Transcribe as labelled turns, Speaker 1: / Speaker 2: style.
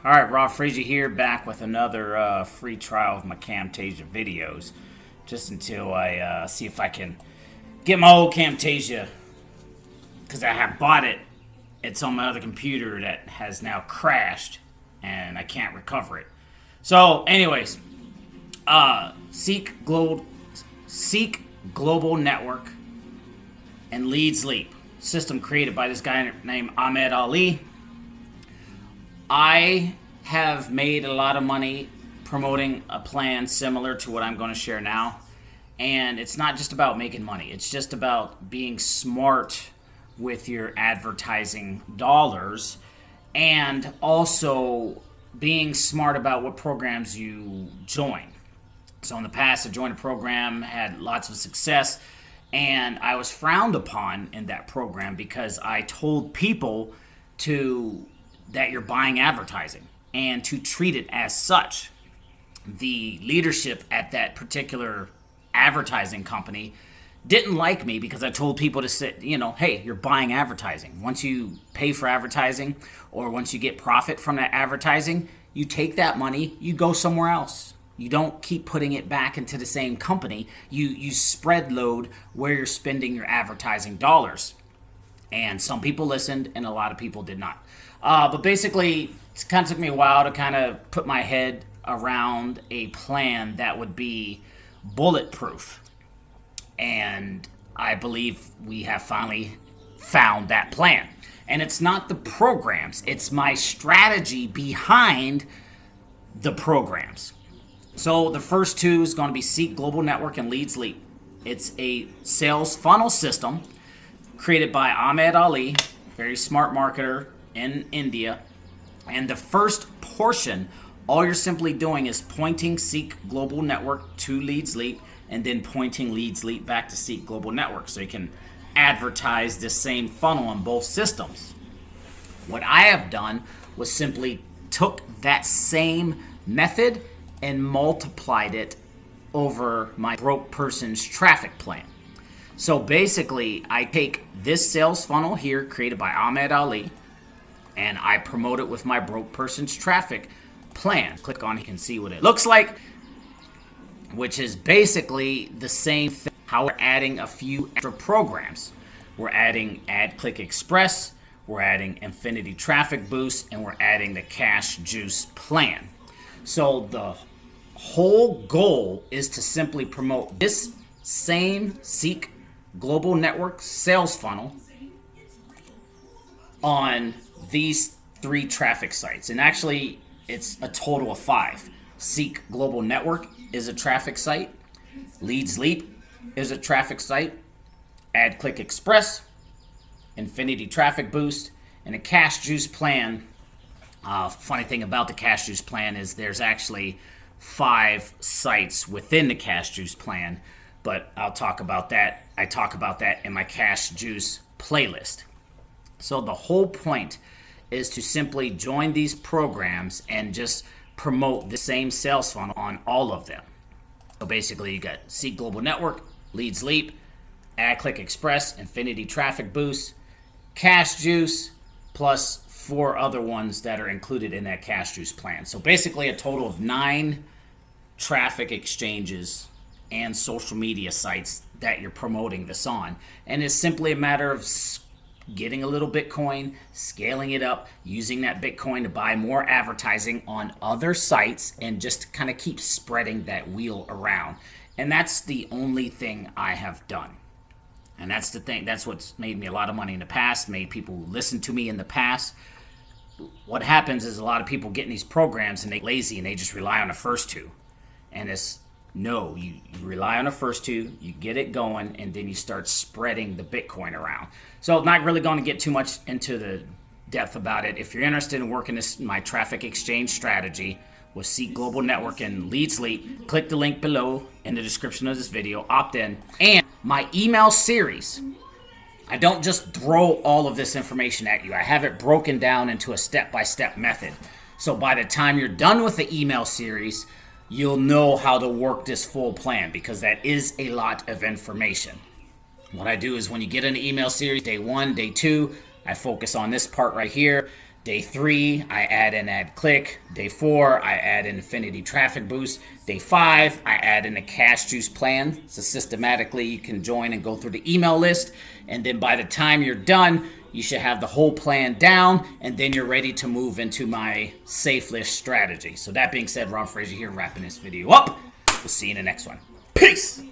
Speaker 1: All right, Rob Frazier here, back with another free trial of my Camtasia videos, just until I see if I can get my old Camtasia, because I have bought it. It's on my other computer that has now crashed, and I can't recover it. So, anyways, Seek Global Network and Leads Leap system created by this guy named Ahmed Ali. I have made a lot of money promoting a plan similar to what I'm going to share now. And it's not just about making money, it's just about being smart with your advertising dollars and also being smart about what programs you join. So in the past, I joined a program, had lots of success, and I was frowned upon in that program because I told people that you're buying advertising and to treat it as such. The leadership at that particular advertising company didn't like me because I told people to sit, hey, you're buying advertising. Once you pay for advertising or once you get profit from that advertising, you take that money, you go somewhere else. You don't keep putting it back into the same company. You spread load where you're spending your advertising dollars. And some people listened and a lot of people did not. But basically, it kind of took me a while to kind of put my head around a plan that would be bulletproof. And I believe we have finally found that plan. And it's not the programs, it's my strategy behind the programs. So the first two is going to be Seek Global Network and Leads Leap. It's a sales funnel system created by Ahmed Ali, very smart marketer in India. And the first portion, all you're simply doing is pointing Seek Global Network to Leads Leap and then pointing Leads Leap back to Seek Global Network. So you can advertise this same funnel on both systems. What I have done was simply took that same method and multiplied it over my broke person's traffic plan. So basically, I take this sales funnel here created by Ahmed Ali and I promote it with my broke person's traffic plan. Click on it, you can see what it looks like, which is basically the same thing. How we're adding a few extra programs. We're adding Ad-Click Express, we're adding Infinity Traffic Boost, and we're adding the Cash Juice plan. So the whole goal is to simply promote this same Seek Global Network sales funnel on these 3 traffic sites. And actually, it's a total of 5. Seek Global Network is a traffic site. Leads Leap is a traffic site. Ad-Click Express, Infinity Traffic Boost, and a Cash Juice plan. Funny thing about the Cash Juice plan is there's actually 5 sites within the Cash Juice plan, but I'll talk about that. I talk about that in my Cash Juice playlist. So the whole point is to simply join these programs and just promote the same sales funnel on all of them. So basically you got Seek Global Network, Leads Leap, Ad-Click Express, Infinity Traffic Boost, Cash Juice, plus 4 other ones that are included in that Cash Juice plan. So basically a total of 9 traffic exchanges and social media sites that you're promoting this on. And it's simply a matter of getting a little Bitcoin, scaling it up, using that Bitcoin to buy more advertising on other sites and just kind of keep spreading that wheel around. And that's the only thing I have done. And that's the thing. That's what's made me a lot of money in the past, made people listen to me in the past. What happens is a lot of people get in these programs and they're lazy and they just rely on the first 2. And it's no, you rely on the first 2, you get it going, and then you start spreading the Bitcoin around. So not really going to get too much into the depth about it. If you're interested in working my traffic exchange strategy with Seek Global Network and Leads Leap, click the link below in the description of this video, opt in. And my email series, I don't just throw all of this information at you. I have it broken down into a step-by-step method. So by the time you're done with the email series, you'll know how to work this full plan, because that is a lot of information. What I do is when you get an email series, day 1, day 2, I focus on this part right here. Day 3, I add in Ad Click. Day 4, I add in Affinity Traffic Boost. Day 5, I add in a Cash Juice plan. So systematically, you can join and go through the email list. And then by the time you're done, you should have the whole plan down. And then you're ready to move into my safe list strategy. So that being said, Rob Fraser here, wrapping this video up. We'll see you in the next one. Peace!